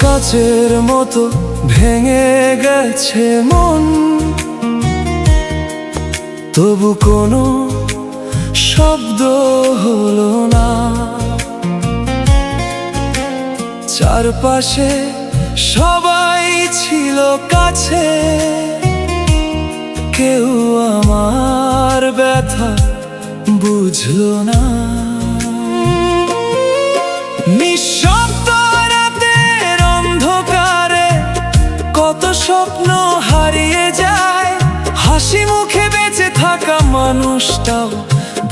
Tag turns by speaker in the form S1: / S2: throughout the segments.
S1: কাচের মতো ভেঙে গেছে মন, তবু কোনো শব্দ হলো না। চারপাশে সবাই ছিল কাছে, কেউ আমার ব্যথা বুঝলো না। নিঃশব্দ রাতের অন্ধকারে কত স্বপ্ন হারিয়ে যায়, হাসি মুখে বেঁচে থাকা মানুষটাও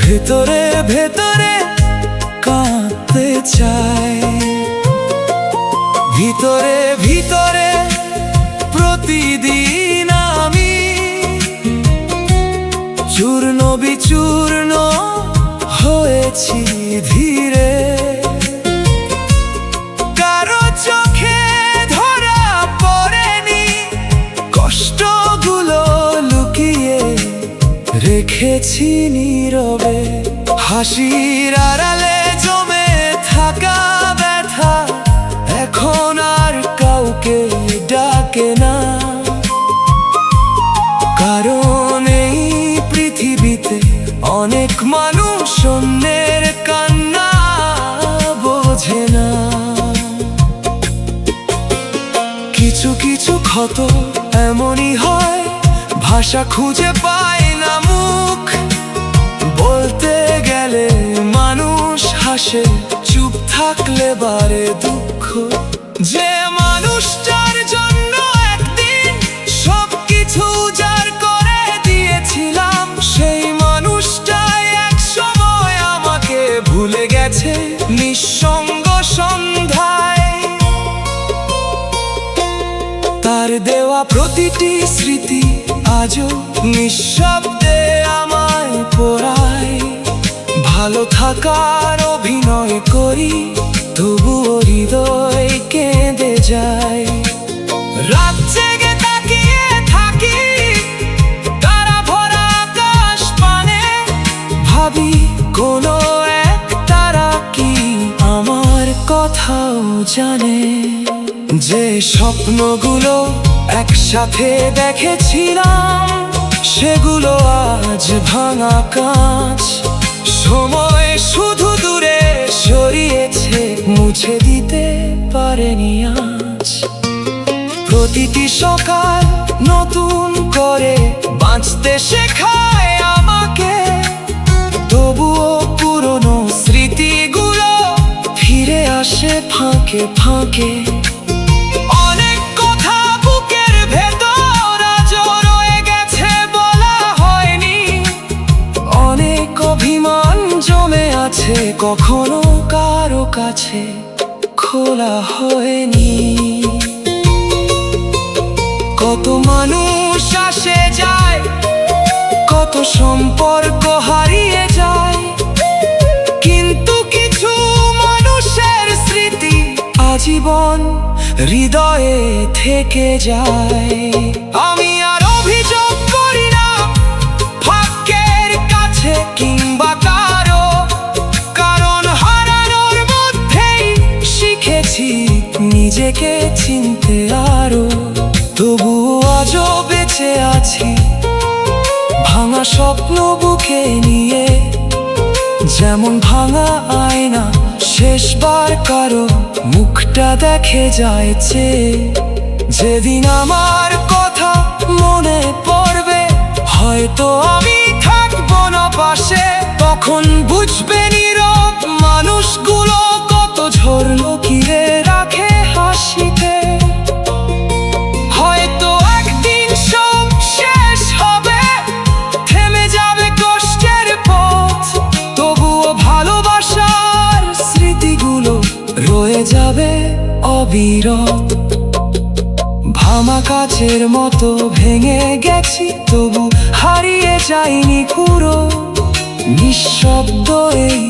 S1: ভেতরে ভেতরে কাঁদতে চায়। ভিতরে ভিতরে প্রতিদিন আমি চূর্ণ বিচূর্ণ হয়েছি ধীরে। কারো চোখে ধরা পড়েনি কষ্টগুলো, লুকিয়ে রেখেছি নীরবে। হাসির আড়ালে জমে থাকা ব্যথা এখন আর কাউকে ডাকে না, কারণ এই পৃথিবীতে অনেক মানুষ অন্যের কান্না বোঝে না। কিছু কিছু ক্ষত এমনই হয়, ভাষা খুঁজে পায় না মুখ, বলতে গেলে মানুষ হাসে, চুপ থাকলে বাড়ে দুঃখ। যে মানুষটার জন্য একদিন সবকিছু উজাড় করে দিয়েছিলাম, সেই মানুষটাই এক সময় আমাকে ভুলে গেছে নিঃসঙ্গ সন্ধ্যায়। তার দেওয়া প্রতিটি স্মৃতি আজও নিঃশব্দে আমায় পোড়ায়। ভালো থাকার অভিনয় করি, তবুও হৃদয় কেঁদে যায়। রাত জেগে তাকিয়ে থাকি তারা ভরা আকাশ পানে, ভাবি কোনো এক তারা কি আমার কথাও জানে। যে স্বপ্নগুলো একসাথে দেখেছিলাম, সেগুলো আজ ভাঙা কাঁচ। সময় শুধু দূরে সরিয়েছে, মুছে দিতে পারেনি আজ। প্রতিটি সকাল নতুন করে বাঁচতে শেখায় আমাকে, তবুও পুরনো স্মৃতিগুলো ফিরে আসে ফাঁকে ফাঁকে। অনেক কথা বুকের ভেতর আজও রয়ে গেছে বলা হয়নি, অনেক অভিমান জমে আছে কখনো কারো কাছে খোলা হয়নি। কত মানুষ আসে যায়, কত সম্পর্ক হারিয়ে যায়, কিন্তু কিছু মানুষের স্মৃতি আজীবন হৃদয়ে থেকে যায়। আমি আর অভিযোগ করি না ভাগ্যের কাছে কিংবা কারো, কারণ হারানোর মধ্যেই শিখেছি নিজেকে চিনতে আরো। তবু আজও বেঁচে আছি ভাঙা স্বপ্ন বুকে নিয়ে, যেমন ভাঙা আয়না শেষবার কারো মুখটা দেখে যাচ্ছে। যেদিন আমার কথা মনে পড়বে, হয়তো আমি থাকবো না পাশে, তখন বুঝবে নীরব মানুষগুলো কত ঝরলো কিরে রাখে হাসিতে। হয়তো একদিন সব শেষ হবে, থেমে যাবে কষ্টের পথ, তবুও ভালোবাসার স্মৃতিগুলো রয়ে যাবে অবিরত। ভাঙা কাচের মতো ভেঙে গেছি, তবু হারিয়ে যাইনি পুরো। নিঃশব্দ এই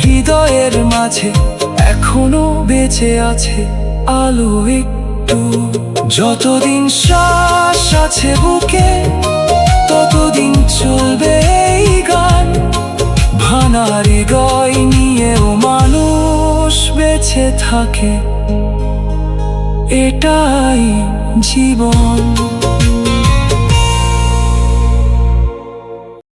S1: হৃদয়ের মাঝে এখনো বেঁচে আছে আলো একটু। যতদিন শ্বাস আছে বুকে, ততদিন চলবে এই গান। ভাঙা হৃদয় নিয়েও মানুষ বেঁচে থাকে। এটাই জীবন।